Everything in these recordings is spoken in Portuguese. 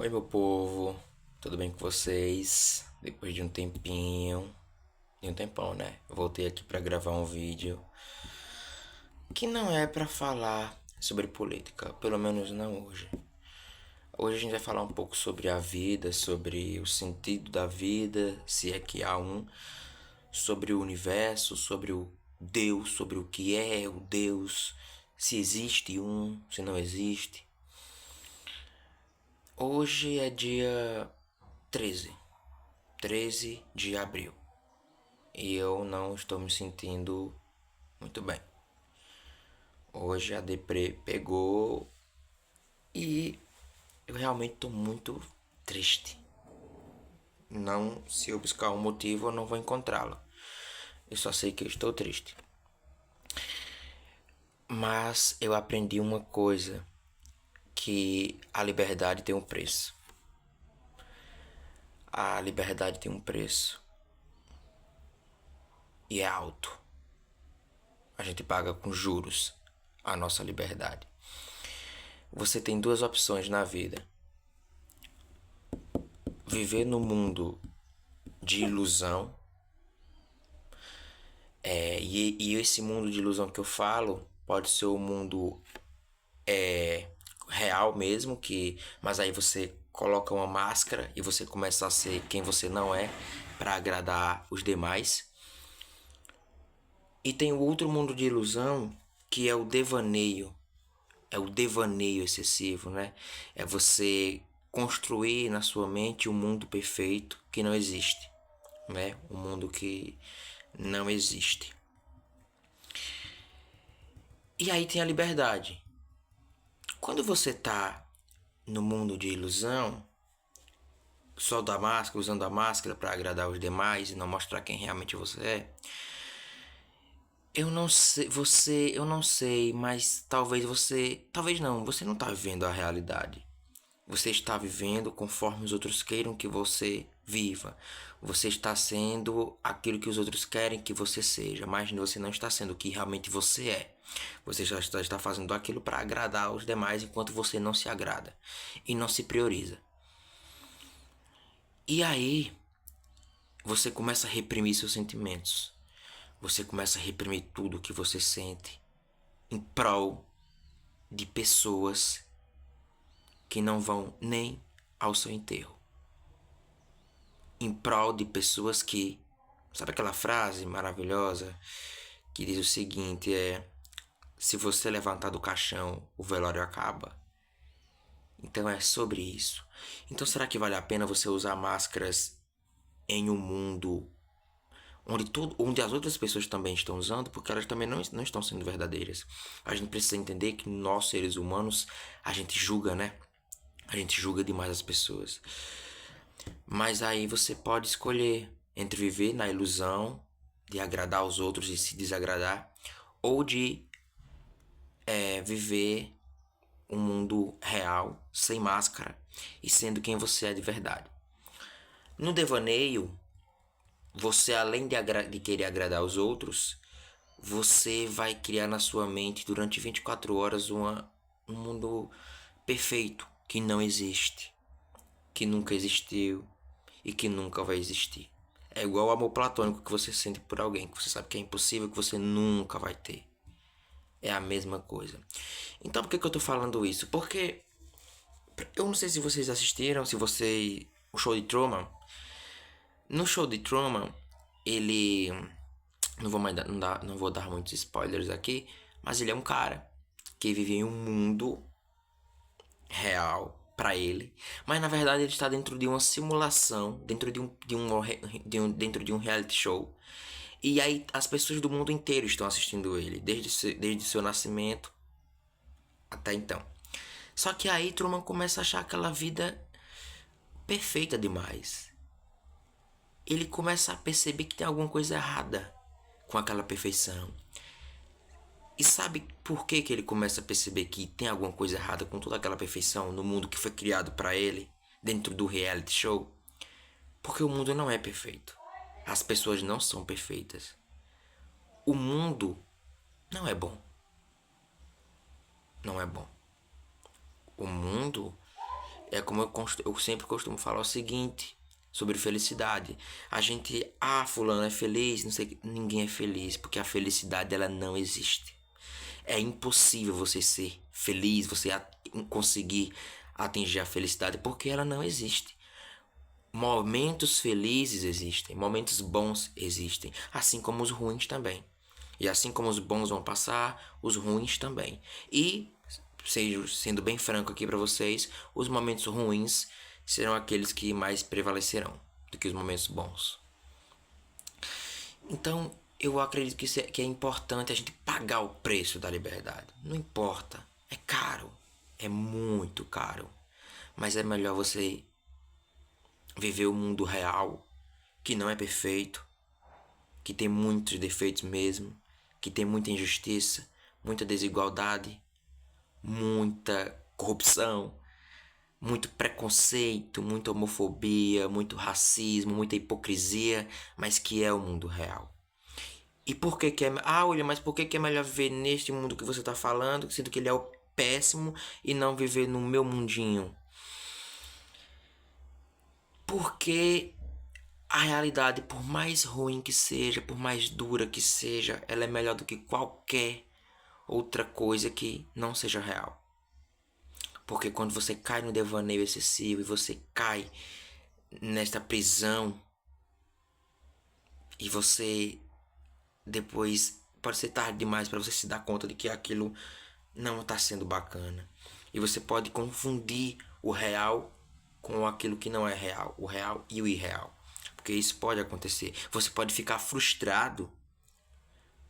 Oi, meu povo, tudo bem com vocês? Depois de um tempão, né? Eu voltei aqui pra gravar um vídeo que não é pra falar sobre política, pelo menos não hoje. Hoje a gente vai falar um pouco sobre a vida, sobre o sentido da vida, se é que há um, sobre o universo, sobre o Deus, sobre o que é o Deus, se existe um, se não existe. Hoje é dia 13 de abril, e eu não estou me sentindo muito bem. Hoje a deprê pegou e eu realmente estou muito triste. Não, se eu buscar um motivo, eu não vou encontrá-lo. Eu só sei que eu estou triste. Mas eu aprendi uma coisa, que a liberdade tem um preço. A liberdade tem um preço e é alto. A gente paga com juros a nossa liberdade. Você tem duas opções na vida: viver no mundo de ilusão, e esse mundo de ilusão que eu falo pode ser o mundo real mesmo, mas aí você coloca uma máscara e você começa a ser quem você não é para agradar os demais. E tem o outro mundo de ilusão, que é o devaneio. É o devaneio excessivo, né? É você construir na sua mente um mundo perfeito que não existe, né? Um mundo que não existe. E aí tem a liberdade. Quando você tá no mundo de ilusão, só da máscara, usando a máscara para agradar os demais e não mostrar quem realmente você é, eu não sei, eu não sei, mas talvez não, você não tá vivendo a realidade. Você está vivendo conforme os outros queiram que você viva. Você está sendo aquilo que os outros querem que você seja, mas você não está sendo o que realmente você é. Você já está fazendo aquilo para agradar os demais enquanto você não se agrada e não se prioriza. E aí você começa a reprimir seus sentimentos. Você começa a reprimir tudo o que você sente em prol de pessoas que não vão nem ao seu enterro. Em prol de pessoas que... Sabe aquela frase maravilhosa que diz o seguinte, se você levantar do caixão, o velório acaba? Então é sobre isso. Então será que vale a pena você usar máscaras em um mundo onde as outras pessoas também estão usando, porque elas também não estão sendo verdadeiras? A gente precisa entender que nós, seres humanos, a gente julga, né? A gente julga demais as pessoas. Mas aí você pode escolher entre viver na ilusão de agradar os outros e se desagradar, ou de viver um mundo real, sem máscara e sendo quem você é de verdade. No devaneio, você, além de querer agradar os outros, você vai criar na sua mente durante 24 horas um mundo perfeito que não existe, que nunca existiu e que nunca vai existir. É igual o amor platônico que você sente por alguém, que você sabe que é impossível, que você nunca vai ter. É a mesma coisa. Então por que eu tô falando isso? Porque eu não sei se vocês assistiram, se você... O show de Truman. No show de Truman, ele... Não vou, mais não vou dar muitos spoilers aqui, mas ele é um cara que vive em um mundo real para ele, mas na verdade ele está dentro de uma simulação, dentro de um reality show. E aí as pessoas do mundo inteiro estão assistindo ele, desde seu nascimento até então. Só que aí Truman começa a achar aquela vida perfeita demais. Ele começa a perceber que tem alguma coisa errada com aquela perfeição. E sabe por que ele começa a perceber que tem alguma coisa errada com toda aquela perfeição no mundo que foi criado para ele, dentro do reality show? Porque o mundo não é perfeito. As pessoas não são perfeitas. O mundo não é bom. Não é bom. O mundo, É como eu sempre costumo falar o seguinte sobre felicidade. A gente, fulano é feliz, não sei, ninguém é feliz, porque a felicidade ela não existe. É impossível você ser feliz, você conseguir atingir a felicidade, porque ela não existe. Momentos felizes existem, momentos bons existem, assim como os ruins também. E assim como os bons vão passar, os ruins também. E, sendo bem franco aqui para vocês, os momentos ruins serão aqueles que mais prevalecerão do que os momentos bons. Então, eu acredito que é importante a gente pagar o preço da liberdade. Não importa, é caro, é muito caro. Mas é melhor você viver o mundo real, que não é perfeito, que tem muitos defeitos mesmo, que tem muita injustiça, muita desigualdade, muita corrupção, muito preconceito, muita homofobia, muito racismo, muita hipocrisia, mas que é o mundo real. E por que que é... William, mas por que que é melhor viver neste mundo que você está falando, sendo que ele é o péssimo, e não viver no meu mundinho? Porque a realidade, por mais ruim que seja, por mais dura que seja, ela é melhor do que qualquer outra coisa que não seja real. Porque quando você cai no devaneio excessivo e você cai nesta prisão e você depois pode ser tarde demais para você se dar conta de que aquilo não está sendo bacana. E você pode confundir o real com aquilo que não é real, o real e o irreal. Porque isso pode acontecer. Você pode ficar frustrado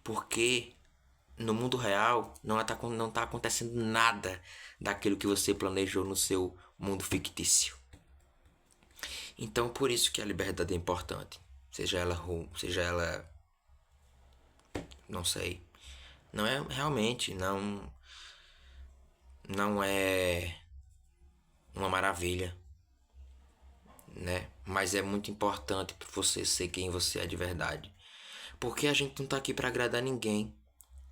porque no mundo real não tá acontecendo nada daquilo que você planejou no seu mundo fictício. Então, por isso que a liberdade é importante. Seja ela ruim, seja ela... não sei. Não é realmente, não é uma maravilha, né? Mas é muito importante para você ser quem você é de verdade. Porque a gente não tá aqui para agradar ninguém.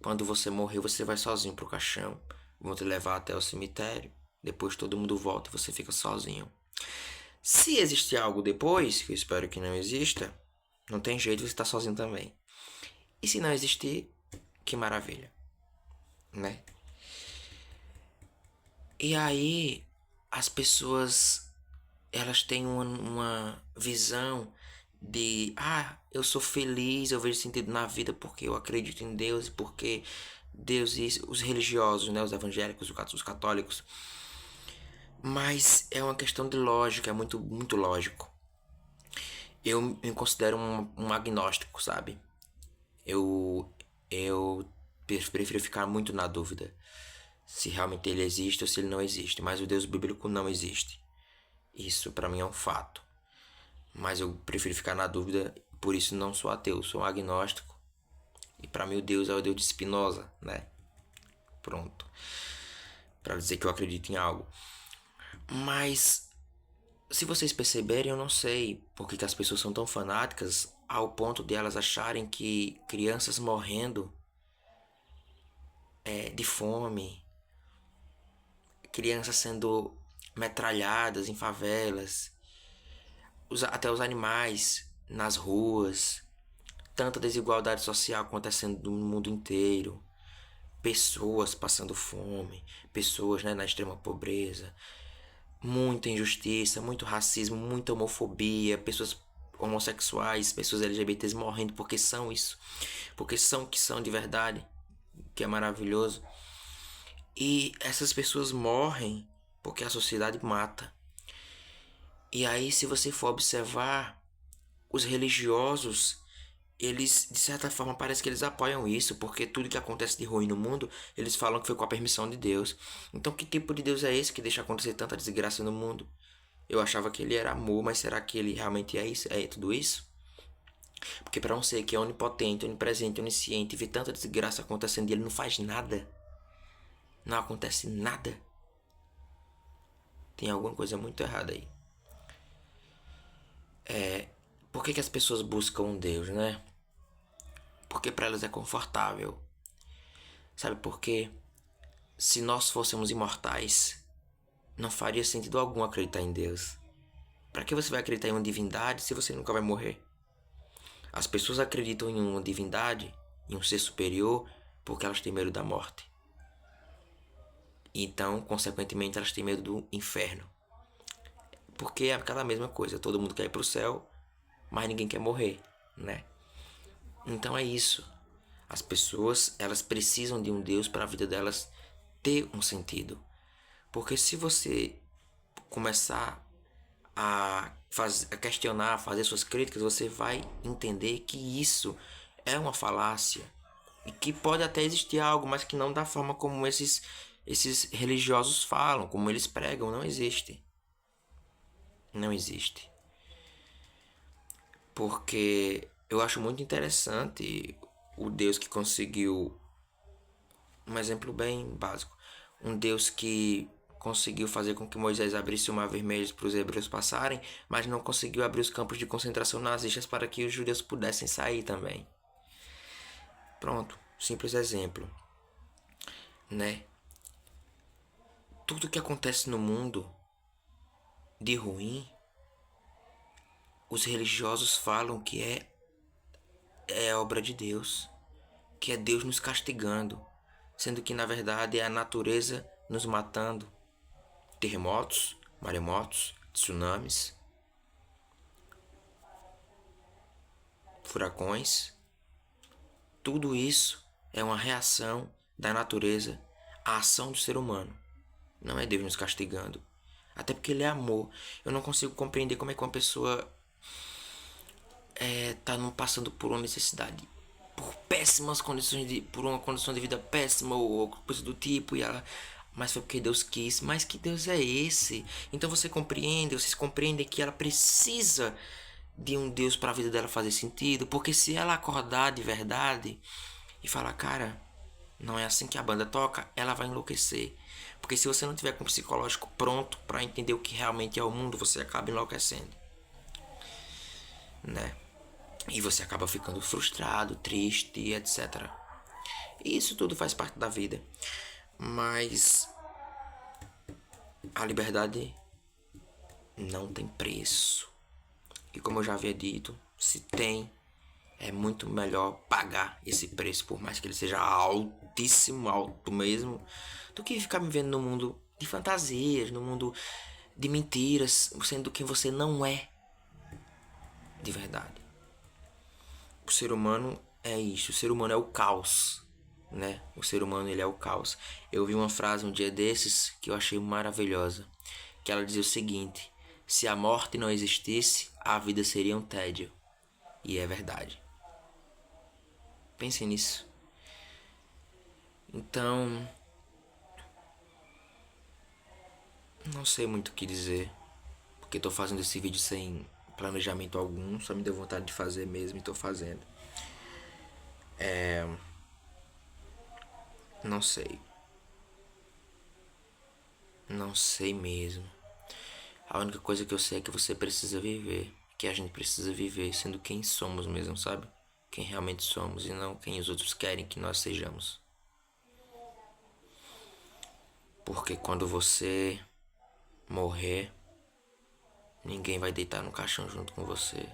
Quando você morrer, você vai sozinho pro caixão. Vão te levar até o cemitério. Depois todo mundo volta e você fica sozinho. Se existir algo depois, que eu espero que não exista, não tem jeito, você tá sozinho também. E se não existir, que maravilha, né? E aí, as pessoas, elas têm uma visão de, eu sou feliz, eu vejo sentido na vida porque eu acredito em Deus e porque Deus e os religiosos, né, os evangélicos, os católicos. Mas é uma questão de lógica, é muito lógico. Eu me considero um agnóstico, sabe? Eu prefiro ficar muito na dúvida se realmente ele existe ou se ele não existe. Mas o Deus bíblico não existe. Isso para mim é um fato. Mas eu prefiro ficar na dúvida, por isso não sou ateu, sou um agnóstico. E para mim o Deus é o Deus de Spinoza, né? Pronto. Para dizer que eu acredito em algo. Mas se vocês perceberem, eu não sei por que as pessoas são tão fanáticas ao ponto de elas acharem que crianças morrendo de fome, crianças sendo metralhadas em favelas, até os animais nas ruas, tanta desigualdade social acontecendo no mundo inteiro, pessoas passando fome, pessoas, né, na extrema pobreza, muita injustiça, muito racismo, muita homofobia, pessoas homossexuais, pessoas LGBTs morrendo porque são isso, porque são o que são de verdade, que é maravilhoso. E essas pessoas morrem porque a sociedade mata. E aí, se você for observar, os religiosos, eles, de certa forma, parece que eles apoiam isso, porque tudo que acontece de ruim no mundo, eles falam que foi com a permissão de Deus. Então, que tipo de Deus é esse que deixa acontecer tanta desgraça no mundo? Eu achava que ele era amor, mas será que ele realmente é isso? É tudo isso? Porque para um ser que é onipotente, onipresente, onisciente, vê tanta desgraça acontecendo e ele não faz nada, não acontece nada, tem alguma coisa muito errada aí. Por que as pessoas buscam um Deus, né? Porque para elas é confortável. Sabe por quê? Se nós fôssemos imortais, não faria sentido algum acreditar em Deus. Para que você vai acreditar em uma divindade se você nunca vai morrer? As pessoas acreditam em uma divindade, em um ser superior, porque elas têm medo da morte. Então, consequentemente, elas têm medo do inferno. Porque é aquela mesma coisa, todo mundo quer ir pro céu, mas ninguém quer morrer, né? Então é isso. As pessoas, elas precisam de um Deus para a vida delas ter um sentido. Porque se você começar a questionar, a fazer suas críticas, você vai entender que isso é uma falácia. E que pode até existir algo, mas que não da forma como esses religiosos falam, como eles pregam, não existe. Não existe. Porque eu acho muito interessante o Deus que conseguiu, um exemplo bem básico, um Deus que conseguiu fazer com que Moisés abrisse o mar vermelho para os hebreus passarem, mas não conseguiu abrir os campos de concentração nazistas para que os judeus pudessem sair também. Pronto, simples exemplo, né? Tudo que acontece no mundo de ruim, os religiosos falam que é obra de Deus, que é Deus nos castigando, sendo que na verdade é a natureza nos matando. Terremotos, maremotos, tsunamis, furacões, tudo isso é uma reação da natureza à ação do ser humano. Não é Deus nos castigando. Até porque Ele é amor. Eu não consigo compreender como é que uma pessoa tá passando por uma necessidade, por péssimas condições por uma condição de vida péssima ou coisa do tipo, mas foi porque Deus quis. Mas que Deus é esse? Então vocês compreendem que ela precisa de um Deus para a vida dela fazer sentido, porque se ela acordar de verdade e falar, cara, não é assim que a banda toca, ela vai enlouquecer. Porque se você não tiver com o psicológico pronto para entender o que realmente é o mundo, você acaba enlouquecendo, né? E você acaba ficando frustrado, triste, etc. E isso tudo faz parte da vida. Mas a liberdade não tem preço. E como eu já havia dito, se tem, é muito melhor pagar esse preço, por mais que ele seja altíssimo, alto mesmo, do que ficar vivendo no mundo de fantasias, no mundo de mentiras, sendo quem você não é de verdade. O ser humano é isso, o ser humano é o caos, né? O ser humano, ele é o caos. Eu vi uma frase um dia desses que eu achei maravilhosa, que ela dizia o seguinte: se a morte não existisse, a vida seria um tédio. E é verdade. Pensem nisso. Então, não sei muito o que dizer, porque tô fazendo esse vídeo sem planejamento algum, só me deu vontade de fazer mesmo e tô fazendo. Não sei. Não sei mesmo. A única coisa que eu sei é que você precisa viver, que a gente precisa viver sendo quem somos mesmo, sabe? Quem realmente somos e não quem os outros querem que nós sejamos. Porque quando você morrer, ninguém vai deitar no caixão junto com você.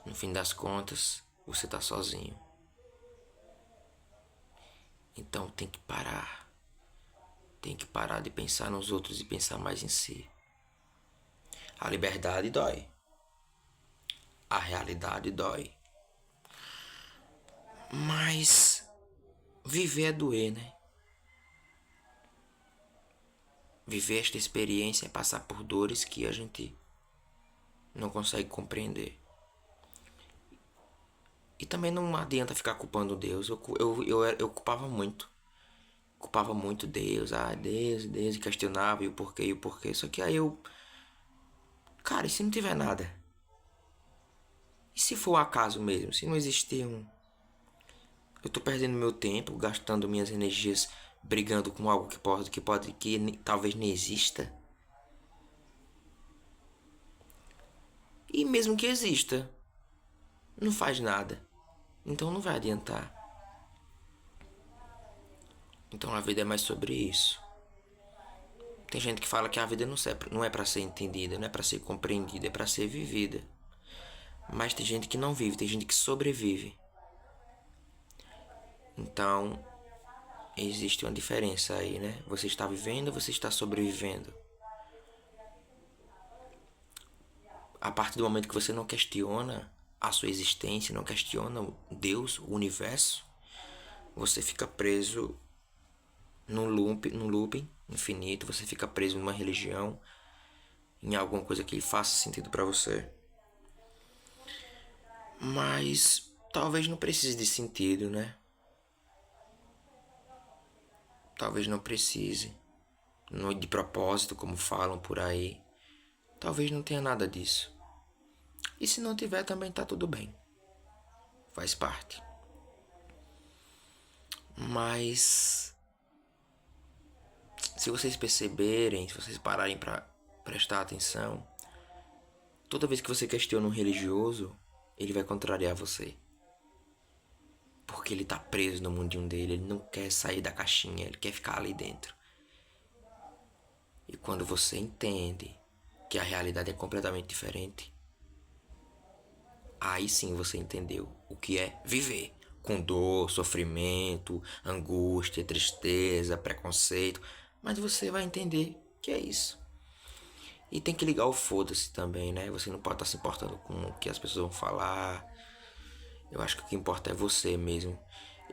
No fim das contas, você tá sozinho. Então tem que parar. Tem que parar de pensar nos outros e pensar mais em si. A liberdade dói. A realidade dói. Mas viver é doer, né? Viver esta experiência é passar por dores que a gente não consegue compreender. E também não adianta ficar culpando Deus. Eu culpava muito. Culpava muito Deus. Ah, Deus, e questionava e o porquê, e o porquê. Só que aí eu. Cara, e se não tiver nada? E se for acaso mesmo? Se não existir um. Eu tô perdendo meu tempo, gastando minhas energias brigando com algo que talvez nem exista. E mesmo que exista, não faz nada. Então não vai adiantar. Então a vida é mais sobre isso. Tem gente que fala que a vida não é para ser entendida, não é para ser compreendida, é para ser vivida. Mas tem gente que não vive, tem gente que sobrevive. Então, existe uma diferença aí, né? Você está vivendo, você está sobrevivendo. A partir do momento que você não questiona a sua existência, não questiona Deus, o universo, você fica preso num looping infinito, você fica preso numa religião, em alguma coisa que faça sentido para você. Mas talvez não precise de sentido, né? Talvez não precise. De propósito, como falam por aí. Talvez não tenha nada disso. E se não tiver, também tá tudo bem. Faz parte. Mas se vocês perceberem, se vocês pararem para prestar atenção, toda vez que você questiona um religioso, ele vai contrariar você. Porque ele tá preso no mundinho dele, ele não quer sair da caixinha, ele quer ficar ali dentro. E quando você entende que a realidade é completamente diferente, aí sim você entendeu o que é viver. Com dor, sofrimento, angústia, tristeza, preconceito. Mas você vai entender que é isso. E tem que ligar o foda-se também, né? Você não pode estar se importando com o que as pessoas vão falar. Eu acho que o que importa é você mesmo.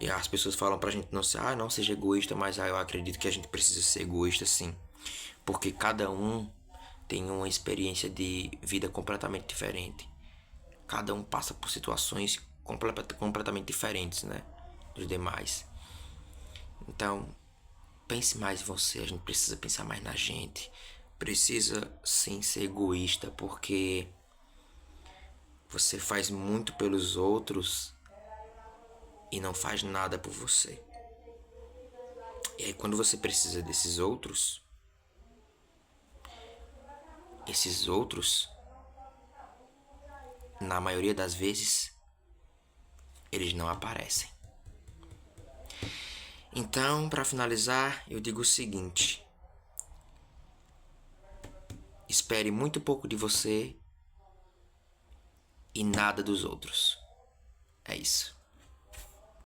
E as pessoas falam pra gente não seja egoísta, mas eu acredito que a gente precisa ser egoísta sim. Porque cada um tem uma experiência de vida completamente diferente. Cada um passa por situações completamente diferentes, né? Dos demais. Então, pense mais em você. A gente precisa pensar mais na gente. Precisa sim ser egoísta, porque você faz muito pelos outros e não faz nada por você. E aí, quando você precisa desses outros, esses outros, na maioria das vezes, eles não aparecem. Então, para finalizar, eu digo o seguinte: espere muito pouco de você e nada dos outros. É isso.